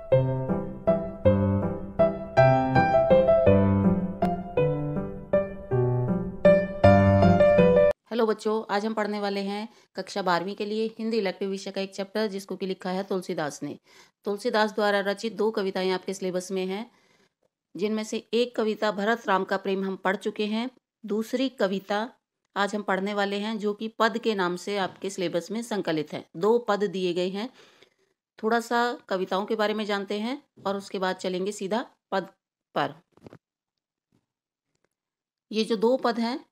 Hello बच्चों, आज हम पढ़ने वाले हैं कक्षा 12वीं के लिए हिंदी इलेक्टिव विषय का एक चैप्टर, जिसको कि लिखा है तुलसीदास ने। तुलसीदास द्वारा रचित 2 कविताएं आपके सिलेबस में हैं, जिनमें से एक कविता भरत राम का प्रेम हम पढ़ चुके हैं। दूसरी कविता आज हम पढ़ने वाले हैं, जो कि पद के नाम से आपके सिलेबस में संकलित है। 2 पद दिए गए हैं। थोड़ा सा कविताओं के बारे में जानते हैं और उसके बाद चलेंगे सीधा पद पर। ये जो 2 पद हैं,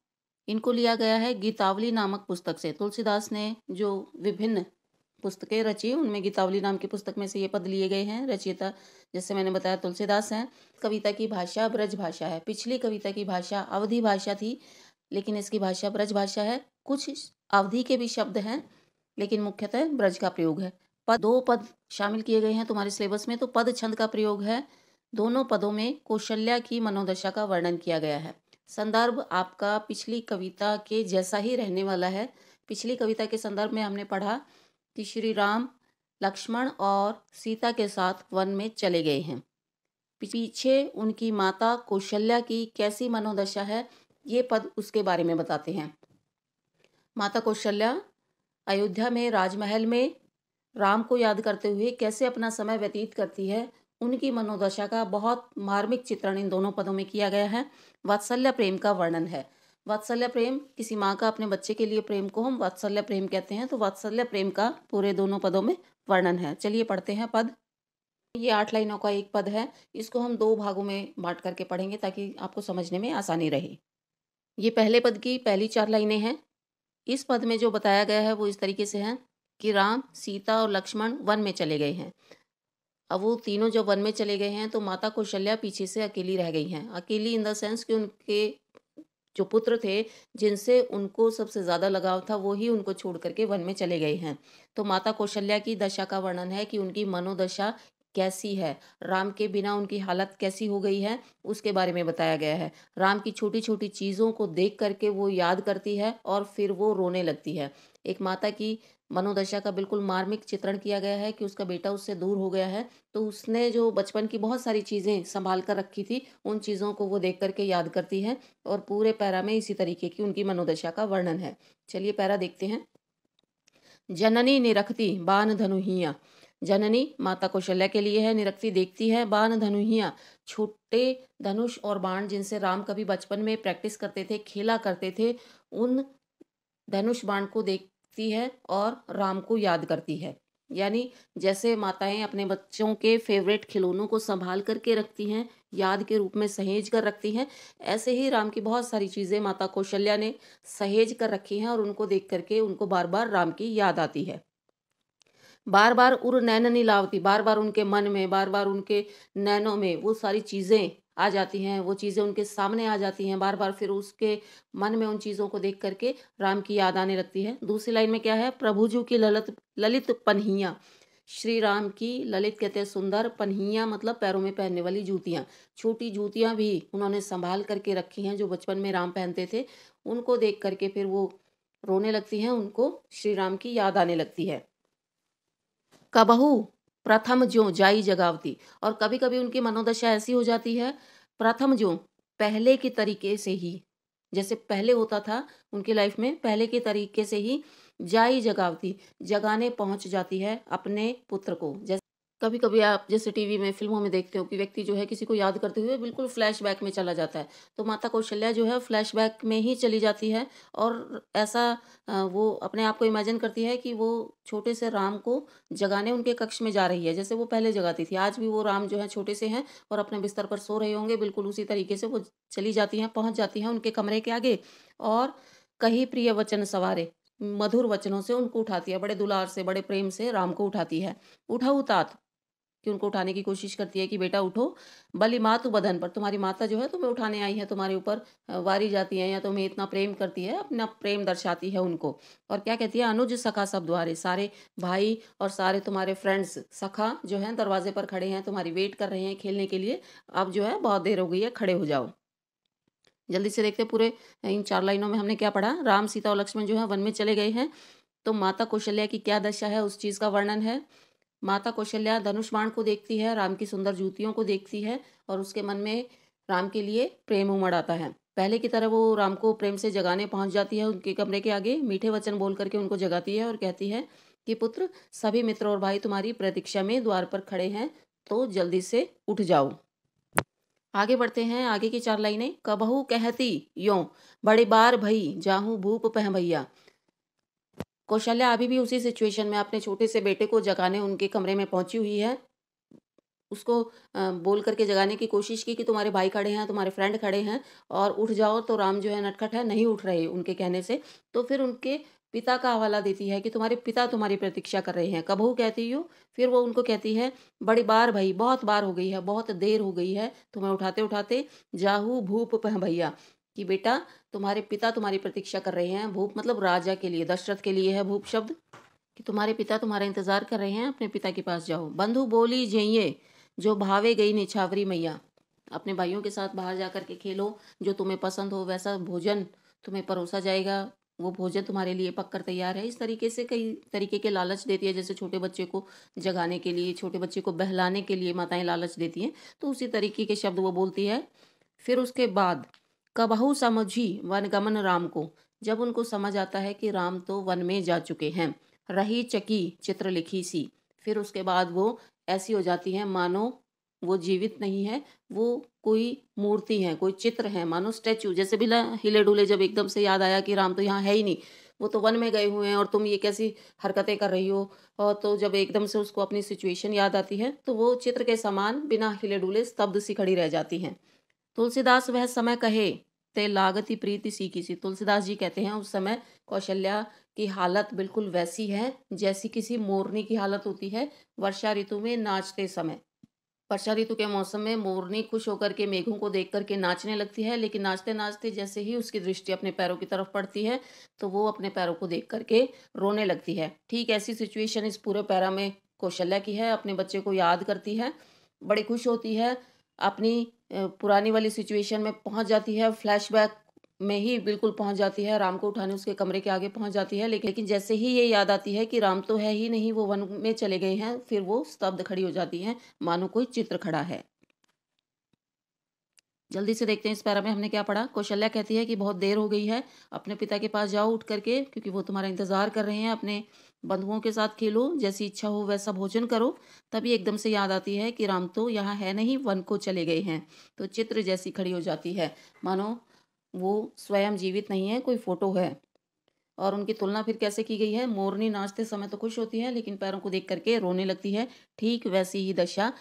इनको लिया गया है गीतावली नामक पुस्तक से। तुलसीदास ने जो विभिन्न पुस्तकें रची, उनमें गीतावली नाम की पुस्तक में से ये पद लिए गए हैं। रचयिता, जैसे मैंने बताया, तुलसीदास हैं। कविता की भाषा ब्रज भाषा है। पिछली कविता की भाषा अवधी भाषा थी, लेकिन इसकी भाषा ब्रज भाषा है। कुछ अवधी के भी शब्द हैं, लेकिन मुख्यतः ब्रज का प्रयोग है। 2 पद शामिल किए गए हैं तुम्हारे सिलेबस में। तो पद छंद का प्रयोग है। दोनों पदों में कौशल्या की मनोदशा का वर्णन किया गया है। संदर्भ आपका पिछली कविता के जैसा ही रहने वाला है। पिछली कविता के संदर्भ में हमने पढ़ा कि श्री राम लक्ष्मण और सीता के साथ वन में चले गए हैं। पीछे उनकी माता कौशल्या की कैसी मनोदशा है, ये पद उसके बारे में बताते हैं। माता कौशल्या अयोध्या में राजमहल में राम को याद करते हुए कैसे अपना समय व्यतीत करती है, उनकी मनोदशा का बहुत मार्मिक चित्रण इन दोनों पदों में किया गया है। वात्सल्य प्रेम का वर्णन है। वात्सल्य प्रेम, किसी माँ का अपने बच्चे के लिए प्रेम को हम वात्सल्य प्रेम कहते हैं। तो वात्सल्य प्रेम का पूरे दोनों पदों में वर्णन है। चलिए पढ़ते हैं पद। ये 8 लाइनों का एक पद है। इसको हम 2 भागों में बांट करके पढ़ेंगे, ताकि आपको समझने में आसानी रहे। ये पहले पद की पहली 4 लाइनें हैं। इस पद में जो बताया गया है वो इस तरीके से है कि राम, सीता और लक्ष्मण वन में चले गए हैं। अब वो तीनों जब वन में चले गए हैं, तो माता कौशल्या पीछे से अकेली रह गई हैं। अकेली इन द सेंस कि उनके जो पुत्र थे, जिनसे उनको सबसे ज़्यादा लगाव था, वो ही उनको छोड़ करके वन में चले गए हैं। तो माता कौशल्या की दशा का वर्णन है कि उनकी मनोदशा कैसी है, राम के बिना उनकी हालत कैसी हो गई है, उसके बारे में बताया गया है। राम की छोटी छोटी चीज़ों को देख करके वो याद करती है और फिर वो रोने लगती है। एक माता की मनोदशा का बिल्कुल मार्मिक चित्रण किया गया है कि उसका बेटा उससे दूर हो गया है, तो उसने जो बचपन की बहुत सारी चीज़ें संभाल कर रखी थी, उन चीज़ों को वो देख करके याद करती है। और पूरे पैरा में इसी तरीके की उनकी मनोदशा का वर्णन है। चलिए पैरा देखते हैं। जननी निरखती बान धनुहिया। जननी माता कौशल्या के लिए है, निरखती देखती है, बान धनुहिया छोटे धनुष और बाण जिनसे राम कभी बचपन में प्रैक्टिस करते थे, खेला करते थे, उन धनुष बाण को देखती है और राम को याद करती है। यानी जैसे माताएं अपने बच्चों के फेवरेट खिलौनों को संभाल करके रखती हैं, याद के रूप में सहेज कर रखती हैं, ऐसे ही राम की बहुत सारी चीज़ें माता कौशल्या ने सहेज कर रखी हैं और उनको देख करके उनको बार बार राम की याद आती है। बार बार उर नैन नीलावती, बार बार उनके मन में, बार बार उनके नैनों में वो सारी चीज़ें आ जाती हैं, वो चीज़ें उनके सामने आ जाती हैं बार बार। फिर उसके मन में उन चीज़ों को देख करके राम की याद आने लगती है। दूसरी लाइन में क्या है? प्रभुजू की ललित ललित पन्हियाँ। श्री राम की ललित कहते हैं सुंदर, पन्हियाँ मतलब पैरों में पहनने वाली जूतियाँ। छोटी जूतियाँ भी उन्होंने संभाल करके रखी हैं, जो बचपन में राम पहनते थे। उनको देख करके फिर वो रोने लगती हैं, उनको श्री राम की याद आने लगती है। कबहू प्रथम ज्यों जाई जगावती, और कभी कभी उनकी मनोदशा ऐसी हो जाती है, प्रथम ज्यों पहले के तरीके से ही, जैसे पहले होता था उनकी लाइफ में, पहले के तरीके से ही जाई जगावती, जगाने पहुंच जाती है अपने पुत्र को। जैसे कभी कभी आप जैसे टीवी में, फिल्मों में देखते हो कि व्यक्ति जो है किसी को याद करते हुए बिल्कुल फ्लैशबैक में चला जाता है, तो माता कौशल्या जो है फ्लैशबैक में ही चली जाती है और ऐसा वो अपने आप को इमेजिन करती है कि वो छोटे से राम को जगाने उनके कक्ष में जा रही है, जैसे वो पहले जगाती थी। आज भी वो राम जो है छोटे से हैं और अपने बिस्तर पर सो रहे होंगे, बिल्कुल उसी तरीके से वो चली जाती हैं, पहुंच जाती हैं उनके कमरे के आगे और कहीं प्रिय वचन सवारे, मधुर वचनों से उनको उठाती है, बड़े दुलार से, बड़े प्रेम से राम को उठाती है। उठाऊ तात, कि उनको उठाने की कोशिश करती है कि बेटा उठो। बलि मातु बदन पर, तुम्हारी माता जो है तुम्हें उठाने आई है, तुम्हारे ऊपर वारी जाती है या तुम्हें इतना प्रेम करती है, अपना प्रेम दर्शाती है उनको। और क्या कहती है? अनुज सखा सब द्वारे, सारे भाई और सारे तुम्हारे फ्रेंड्स सखा जो हैं दरवाजे पर खड़े हैं, तुम्हारी वेट कर रहे हैं खेलने के लिए। अब जो है बहुत देर हो गई है, खड़े हो जाओ। जल्दी से देखते पूरे इन 4 लाइनों में हमने क्या पढ़ा। राम, सीता और लक्ष्मण जो है वन में चले गए हैं, तो माता कौशल्या की क्या दशा है उस चीज़ का वर्णन है। माता कौशल्या धनुष बाण को देखती है, राम की सुंदर जूतियों को देखती है और उसके मन में राम के लिए प्रेम उमड़ आता है। पहले की तरह वो राम को प्रेम से जगाने पहुंच जाती है। उनके कमरे के आगे मीठे वचन बोल करके उनको जगाती है और कहती है कि पुत्र, सभी मित्र और भाई तुम्हारी प्रतीक्षा में द्वार पर खड़े हैं, तो जल्दी से उठ जाओ। आगे बढ़ते हैं। आगे की 4 लाइनें। कबहू कहती यों, बड़े बार भई जाहूं भूप पह भैया। कौशल्या अभी भी उसी सिचुएशन में अपने छोटे से बेटे को जगाने उनके कमरे में पहुंची हुई है। उसको बोल करके जगाने की कोशिश की कि तुम्हारे भाई खड़े हैं, तुम्हारे फ्रेंड खड़े हैं और उठ जाओ, तो राम जो है नटखट है, नहीं उठ रहे उनके कहने से। तो फिर उनके पिता का हवाला देती है कि तुम्हारे पिता तुम्हारी प्रतीक्षा कर रहे हैं। कबहू कहती हूँ, फिर वो उनको कहती है बड़ी बार भाई, बहुत बार हो गई है, बहुत देर हो गई है तुम्हें उठाते उठाते। जाहू भूप पह भैया, कि बेटा तुम्हारे पिता तुम्हारी प्रतीक्षा कर रहे हैं। भूप मतलब राजा के लिए, दशरथ के लिए है भूप शब्द, कि तुम्हारे पिता तुम्हारा इंतजार कर रहे हैं, अपने पिता के पास जाओ। बंधु बोली जइये जो भावे गई निछावरी मैया, अपने भाइयों के साथ बाहर जा कर के खेलो, जो तुम्हें पसंद हो वैसा भोजन तुम्हें परोसा जाएगा, वो भोजन तुम्हारे लिए पक कर तैयार है। इस तरीके से कई तरीके के लालच देती है, जैसे छोटे बच्चे को जगाने के लिए, छोटे बच्चे को बहलाने के लिए माताएं लालच देती हैं, तो उसी तरीके के शब्द वो बोलती है। फिर उसके बाद कबहू समझी वनगमन राम को, जब उनको समझ आता है कि राम तो वन में जा चुके हैं। रही चकी चित्र लिखी सी, फिर उसके बाद वो ऐसी हो जाती है मानो वो जीवित नहीं है, वो कोई मूर्ति है, कोई चित्र है, मानो स्टैचू। जैसे बिना हिले डुले जब एकदम से याद आया कि राम तो यहाँ है ही नहीं, वो तो वन में गए हुए हैं और तुम ये कैसी हरकतें कर रही हो, और तो जब एकदम से उसको अपनी सिचुएशन याद आती है, तो वो चित्र के समान बिना हिले डुले स्तब्ध सी खड़ी रह जाती हैं। तुलसीदास वह समय कहे ते लागती प्रीति सीखी सी। तुलसीदास जी कहते हैं उस समय कौशल्या की हालत बिल्कुल वैसी है जैसी किसी मोरनी की हालत होती है वर्षा ऋतु में नाचते समय। वर्षा ऋतु के मौसम में मोरनी खुश होकर के मेघों को देख करके नाचने लगती है, लेकिन नाचते नाचते जैसे ही उसकी दृष्टि अपने पैरों की तरफ पड़ती है, तो वो अपने पैरों को देख करके रोने लगती है। ठीक ऐसी सिचुएशन इस पूरे पैरा में कौशल्या की है। अपने बच्चे को याद करती है, बड़ी खुश होती है, अपनी पुरानी वाली सिचुएशन में पहुंच जाती है, फ्लैशबैक में ही बिल्कुल पहुंच जाती है, राम को उठाने उसके कमरे के आगे पहुंच जाती है। लेकिन जैसे ही ये याद आती है कि राम तो है ही नहीं, वो वन में चले गए हैं, फिर वो स्तब्ध खड़ी हो जाती है, मानो कोई चित्र खड़ा है। जल्दी से देखते हैं इस पैरा में हमने क्या पढ़ा। कौशल्या कहती है कि बहुत देर हो गई है, अपने पिता के पास जाओ उठ करके, क्योंकि वो तुम्हारा इंतजार कर रहे हैं। अपने बंधुओं के साथ खेलो, जैसी इच्छा हो वैसा भोजन करो। तभी एकदम से याद आती है कि राम तो यहाँ है नहीं, वन को चले गए हैं। तो चित्र जैसी खड़ी हो जाती है, मानो वो स्वयं जीवित नहीं है, कोई फोटो है। और उनकी तुलना फिर कैसे की गई है, मोरनी नाचते समय तो खुश होती है, लेकिन पैरों को देख करके रोने लगती है। ठीक वैसी ही दशा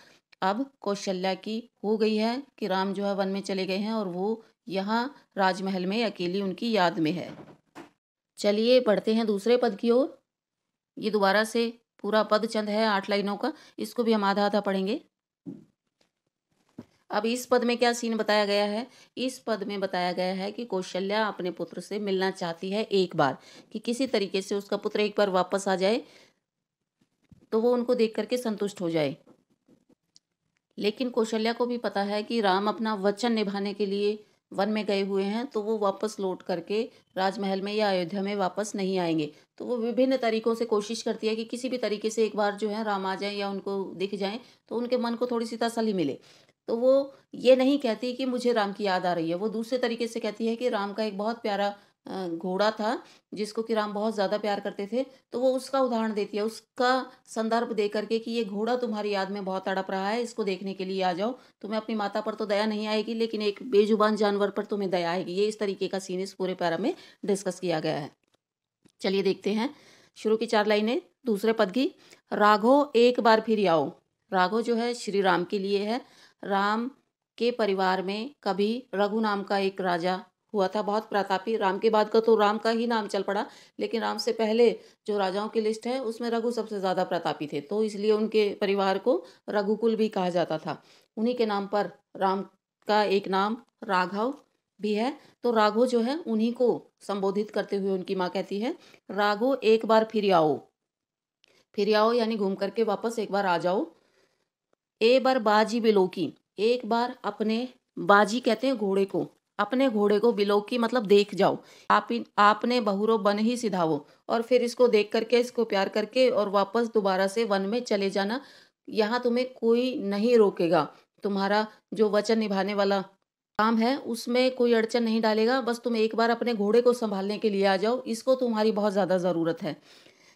अब कौशल्या की हो गई है कि राम जो है वन में चले गए हैं और वो यहाँ राजमहल में अकेली उनकी याद में है। चलिए बढ़ते हैं दूसरे पद की ओर। ये दोबारा से पूरा पद चंद है 8 लाइनों का, इसको भी हम आधा आधा पढ़ेंगे। अब इस पद में क्या सीन बताया गया है। इस पद में बताया गया है कि कौशल्या अपने पुत्र से मिलना चाहती है एक बार, कि किसी तरीके से उसका पुत्र एक बार वापस आ जाए तो वो उनको देख करके संतुष्ट हो जाए। लेकिन कौशल्या को भी पता है कि राम अपना वचन निभाने के लिए वन में गए हुए हैं, तो वो वापस लौट करके राजमहल में या अयोध्या में वापस नहीं आएंगे। तो वो विभिन्न तरीकों से कोशिश करती है कि किसी भी तरीके से एक बार जो है राम आ जाए या उनको दिख जाए, तो उनके मन को थोड़ी सी तसल्ली मिले। तो वो ये नहीं कहती कि मुझे राम की याद आ रही है, वो दूसरे तरीके से कहती है कि राम का एक बहुत प्यारा घोड़ा था जिसको कि राम बहुत ज़्यादा प्यार करते थे, तो वो उसका उदाहरण देती है, उसका संदर्भ दे करके कि ये घोड़ा तुम्हारी याद में बहुत तड़प रहा है, इसको देखने के लिए आ जाओ। तुम्हें अपनी माता पर तो दया नहीं आएगी, लेकिन एक बेजुबान जानवर पर तुम्हें दया आएगी। ये इस तरीके का सीन इस पूरे पैरा में डिस्कस किया गया है। चलिए देखते हैं शुरू की 4 लाइनें दूसरे पद की। राघो एक बार फिर आओ। राघो जो है श्री राम के लिए है। राम के परिवार में कभी रघु नाम का एक राजा हुआ था, बहुत प्रतापी। राम के बाद का तो राम का ही नाम चल पड़ा, लेकिन राम से पहले जो राजाओं की लिस्ट है उसमें रघु सबसे ज़्यादा प्रतापी थे, तो इसलिए उनके परिवार को रघुकुल भी कहा जाता था। उन्हीं के नाम पर राम का एक नाम राघव भी है। तो राघो जो है उन्हीं को संबोधित करते हुए उनकी माँ कहती है, राघो एक बार फिर आओ। फिर आओ यानी घूम करके वापस एक बार आ जाओ। ए बार बाजी बिलोकी, एक बार अपने, बाजी कहते हैं घोड़े को, अपने घोड़े को बिलोकी मतलब देख जाओ, आपने बहुरो बन ही सिधावो, और फिर इसको देख करके, इसको प्यार करके और वापस दोबारा से वन में चले जाना। यहाँ तुम्हें कोई नहीं रोकेगा, तुम्हारा जो वचन निभाने वाला काम है उसमें कोई अड़चन नहीं डालेगा। बस तुम एक बार अपने घोड़े को संभालने के लिए आ जाओ, इसको तुम्हारी बहुत ज़्यादा ज़रूरत है।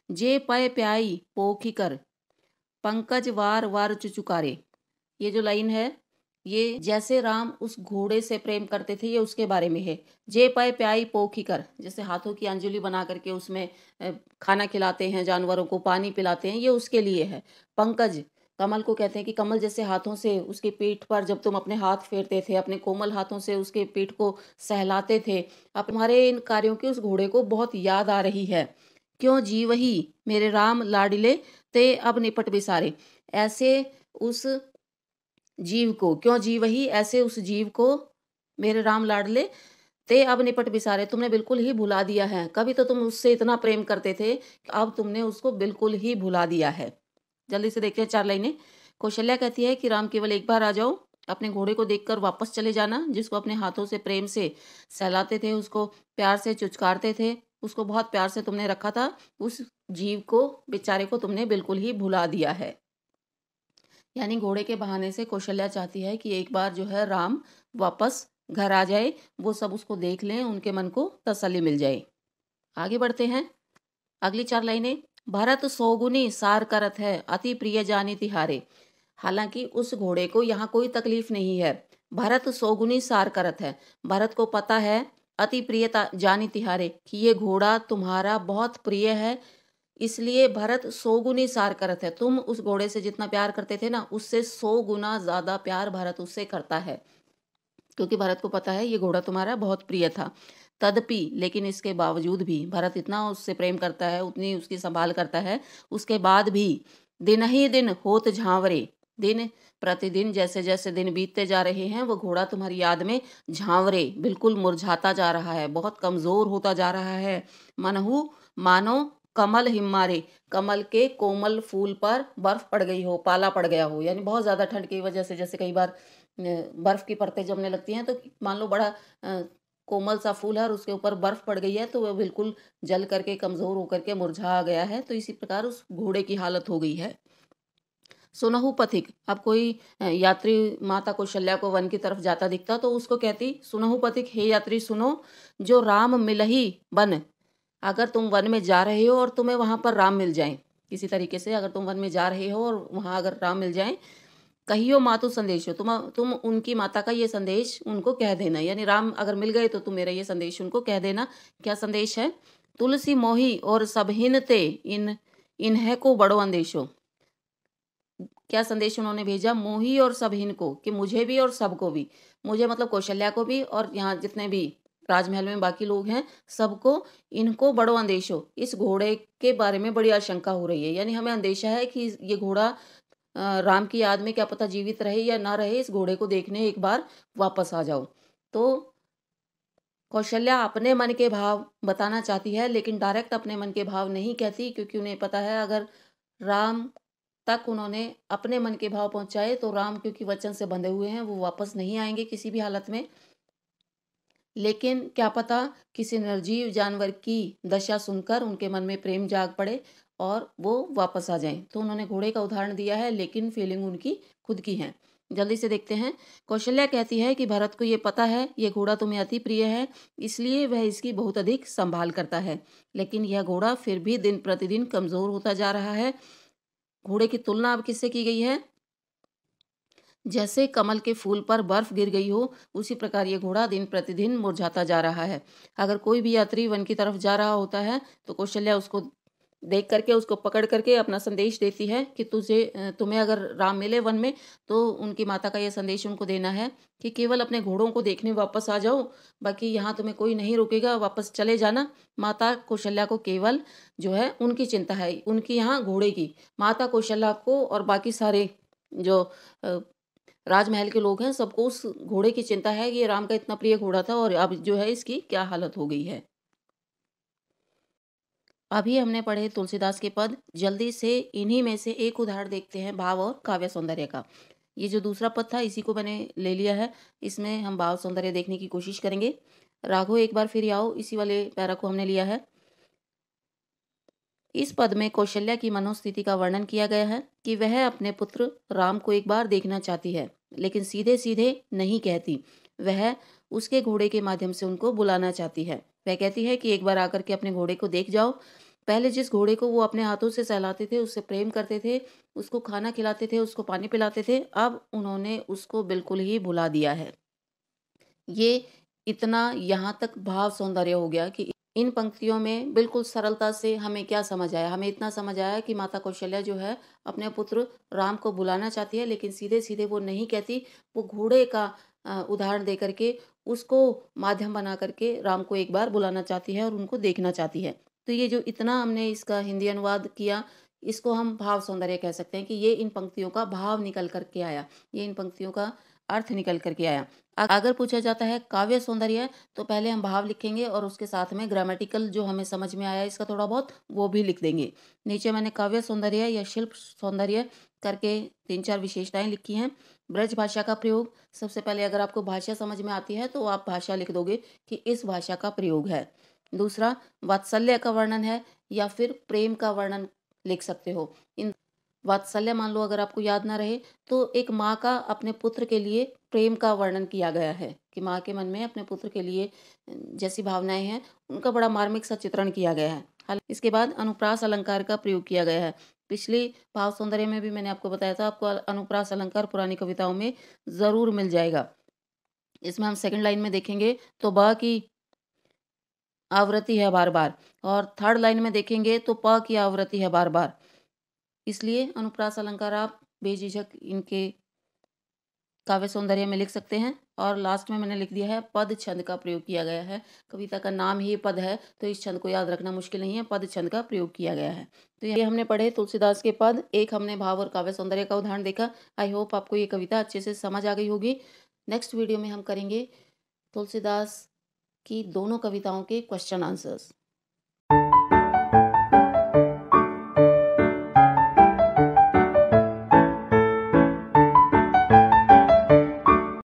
जे पय प्याई पोखी कर, पंकज वार वार चुचुकारे। ये जो लाइन है, ये जैसे राम उस घोड़े से प्रेम करते थे, ये उसके बारे में है। जे पय प्याई पोखी कर, जैसे हाथों की अंजलि बना करके उसमें खाना खिलाते हैं, जानवरों को पानी पिलाते हैं, ये उसके लिए है। पंकज, कमल को कहते हैं कि कमल जैसे हाथों से उसके पीठ पर जब तुम अपने हाथ फेरते थे, अपने कोमल हाथों से उसके पीठ को सहलाते थे, अब तुम्हारे इन कार्यों की उस घोड़े को बहुत याद आ रही है। क्यों जीव ही मेरे राम लाडिले ते अब निपट बिसारे। ऐसे उस जीव को, क्यों जीव ही, ऐसे उस जीव को मेरे राम लाडले ते अब निपट बिसारे, तुमने बिल्कुल ही भुला दिया है। कभी तो तुम उससे इतना प्रेम करते थे, अब तुमने उसको बिल्कुल ही भुला दिया है। जल्दी से देखते हैं 4 लाइनें। कौशल्या कहती है कि राम केवल एक बार आ जाओ, अपने घोड़े को देखकर वापस चले जाना, जिसको अपने हाथों से प्रेम से सहलाते थे, उसको प्यार से चुचकारते थे, उसको बहुत प्यार से तुमने रखा था, उस जीव को, बेचारे को तुमने बिल्कुल ही भुला दिया है। यानी घोड़े के बहाने से कौशल्या चाहती है कि एक बार जो है राम वापस घर आ जाए, वो सब उसको देख लें, उनके मन को तसल्ली मिल जाए। आगे बढ़ते हैं, अगली 4 लाइनें। भरत सौगुनी सार करत है, अति प्रिय जानी तिहारे। हालांकि उस घोड़े को यहाँ कोई तकलीफ नहीं है। भरत सौगुनी सार करत है, भरत को पता है, अति प्रिय जानी तिहारे, कि ये घोड़ा तुम्हारा बहुत प्रिय है, इसलिए भरत 100 गुनी सार करत है। तुम उस घोड़े से जितना प्यार करते थे ना, उससे 100 गुना ज्यादा प्यार भरत उससे करता है, क्योंकि भरत को पता है ये घोड़ा तुम्हारा बहुत प्रिय था। तदपि, लेकिन इसके बावजूद भी भरत इतना उससे प्रेम करता है, उतनी उसकी संभाल करता है, उसके बाद भी दिन ही दिन होत झांवरे, दिन प्रतिदिन जैसे जैसे दिन बीतते जा रहे हैं, वो घोड़ा तुम्हारी याद में झांवरे, बिल्कुल मुरझाता जा रहा है, बहुत कमजोर होता जा रहा है। मनहु मानो कमल हिम्मारे, कमल के कोमल फूल पर बर्फ पड़ गई हो, पाला पड़ गया हो। यानी बहुत ज्यादा ठंड की वजह से, जैसे कई बार बर्फ की परतें जमने लगती हैं, तो मान लो बड़ा कोमल सा फूल है और उसके ऊपर बर्फ पड़ गई है, तो वह बिल्कुल जल करके कमजोर होकर के मुरझा गया है। तो इसी प्रकार उस घोड़े की हालत हो गई है। सुनहु पथिक, अब कोई यात्री माता कौशल्या को वन की तरफ जाता दिखता तो उसको कहती, सुनहु पथिक, हे यात्री सुनो, जो राम मिलही बन। अगर तुम वन में जा रहे हो और तुम्हें वहां पर राम मिल जाए, किसी तरीके से अगर तुम वन में जा रहे हो और वहां अगर राम मिल जाए, कहियो मातु संदेश हो, तुम उनकी माता का ये संदेश उनको कह देना। यानी राम अगर मिल गए तो तुम मेरा ये संदेश उनको कह देना। क्या संदेश है? तुलसी मोही और सबहिन ते इन्हें को बड़ो अंदेशो। क्या संदेश उन्होंने भेजा? मोही और सबहिन को, कि मुझे भी और सबको भी, मुझे मतलब कौशल्या को भी, और यहाँ जितने भी राजमहल में बाकी लोग हैं सबको, इनको बड़ो अंदेशो, इस घोड़े के बारे में बड़ी आशंका हो रही है। यानी हमें अंदेशा है कि ये घोड़ा राम की याद में क्या पता जीवित रहे या ना रहे, इस घोड़े को देखने एक बार वापस आ जाओ। तो कौशल्या अपने मन के भाव बताना चाहती है, लेकिन डायरेक्ट अपने मन के भाव नहीं कहती, क्योंकि उन्हें पता है अगर राम तक उन्होंने अपने मन के भाव पहुंचाए तो राम, क्योंकि वचन से बंधे हुए हैं, वो वापस नहीं आएंगे किसी भी हालत में। लेकिन क्या पता किसी निर्जीव जानवर की दशा सुनकर उनके मन में प्रेम जाग पड़े और वो वापस आ जाएं। तो उन्होंने घोड़े का उदाहरण दिया है, लेकिन फीलिंग उनकी खुद की है। जल्दी से देखते हैं। कौशल्या कहती है कि भरत को ये पता है ये घोड़ा तुम्हें अति प्रिय है, इसलिए वह इसकी बहुत अधिक संभाल करता है, लेकिन यह घोड़ा फिर भी दिन प्रतिदिन कमजोर होता जा रहा है। घोड़े की तुलना अब किससे की गई है? जैसे कमल के फूल पर बर्फ गिर गई हो, उसी प्रकार ये घोड़ा दिन प्रतिदिन मुरझाता जा रहा है। अगर कोई भी यात्री वन की तरफ जा रहा होता है तो कौशल्या उसको देख करके, उसको पकड़ करके अपना संदेश देती है कि तुम्हें अगर राम मिले वन में तो उनकी माता का यह संदेश उनको देना है कि केवल अपने घोड़ों को देखने वापस आ जाओ, बाकी यहाँ तुम्हें कोई नहीं रोकेगा, वापस चले जाना। माता कौशल्या को केवल जो है उनकी चिंता है, उनकी यहाँ घोड़े की। माता कौशल्या को और बाकी सारे जो राजमहल के लोग हैं सबको उस घोड़े की चिंता है कि ये राम का इतना प्रिय घोड़ा था और अब जो है इसकी क्या हालत हो गई है। अभी हमने पढ़े तुलसीदास के पद, जल्दी से इन्हीं में से एक उदाहरण देखते हैं भाव और काव्य सौंदर्य का। ये जो दूसरा पद था इसी को मैंने ले लिया है, इसमें हम भाव सौंदर्य देखने की कोशिश करेंगे। राघो एक बार फिर आओ, इसी वाले पैरा को हमने लिया है। इस पद में कौशल्या की मनोस्थिति का वर्णन किया गया है कि वह अपने पुत्र राम को एक बार देखना चाहती है, लेकिन सीधे सीधे नहीं कहती। वह उसके घोड़े के माध्यम से उनको बुलाना चाहती है। वह कहती है कि एक बार आकर के अपने घोड़े को देख जाओ। पहले जिस घोड़े को वो अपने हाथों से सहलाते थे, उससे प्रेम करते थे, उसको खाना खिलाते थे, उसको पानी पिलाते थे, अब उन्होंने उसको बिल्कुल ही भुला दिया है। ये इतना यहाँ तक भाव सौंदर्य हो गया कि इन पंक्तियों में बिल्कुल सरलता से हमें क्या समझ आया, हमें इतना समझ आया कि माता कौशल्या जो है अपने पुत्र राम को बुलाना चाहती है, लेकिन सीधे सीधे वो नहीं कहती। वो घोड़े का उदाहरण दे करके उसको माध्यम बना करके राम को एक बार बुलाना चाहती है और उनको देखना चाहती है। तो ये जो इतना हमने इसका हिंदी अनुवाद किया, इसको हम भाव सौंदर्य कह सकते हैं कि ये इन पंक्तियों का भाव निकल करके आया, ये इन पंक्तियों का अर्थ निकल करके आया। अगर पूछा जाता है काव्य सौंदर्य, तो पहले हम भाव लिखेंगे और उसके साथ में ग्रामेटिकल जो हमें समझ में आया इसका थोड़ा बहुत वो भी लिख देंगे। नीचे मैंने काव्य सौंदर्य या शिल्प सौंदर्य करके 3-4 विशेषताएं लिखी हैं। ब्रज भाषा का प्रयोग, सबसे पहले अगर आपको भाषा समझ में आती है तो आप भाषा लिख दोगे कि इस भाषा का प्रयोग है। दूसरा, वात्सल्य का वर्णन है या फिर प्रेम का वर्णन लिख सकते हो। इन वात्सल्य मान लो अगर आपको याद ना रहे, तो एक माँ का अपने पुत्र के लिए प्रेम का वर्णन किया गया है कि माँ के मन में अपने पुत्र के लिए जैसी भावनाएं हैं उनका बड़ा मार्मिक सा चित्रण किया गया है। इसके बाद अनुप्रास अलंकार का प्रयोग किया गया है। पिछली भाव सौंदर्य में भी मैंने आपको बताया था, आपको अनुप्रास अलंकार पुरानी कविताओं में जरूर मिल जाएगा। इसमें हम सेकंड लाइन में देखेंगे तो ब की आवृत्ति है बार बार, और थर्ड लाइन में देखेंगे तो प की आवृत्ति है बार बार। इसलिए अनुप्रास अलंकार आप बेझिझक इनके काव्य सौंदर्य में लिख सकते हैं। और लास्ट में मैंने लिख दिया है पद छंद का प्रयोग किया गया है। कविता का नाम ही पद है, तो इस छंद को याद रखना मुश्किल नहीं है, पद छंद का प्रयोग किया गया है। तो ये हमने पढ़े तुलसीदास के पद, एक हमने भाव और काव्य सौंदर्य का उदाहरण देखा। आई होप आपको ये कविता अच्छे से समझ आ गई होगी। नेक्स्ट वीडियो में हम करेंगे तुलसीदास की दोनों कविताओं के क्वेश्चन आंसर्स।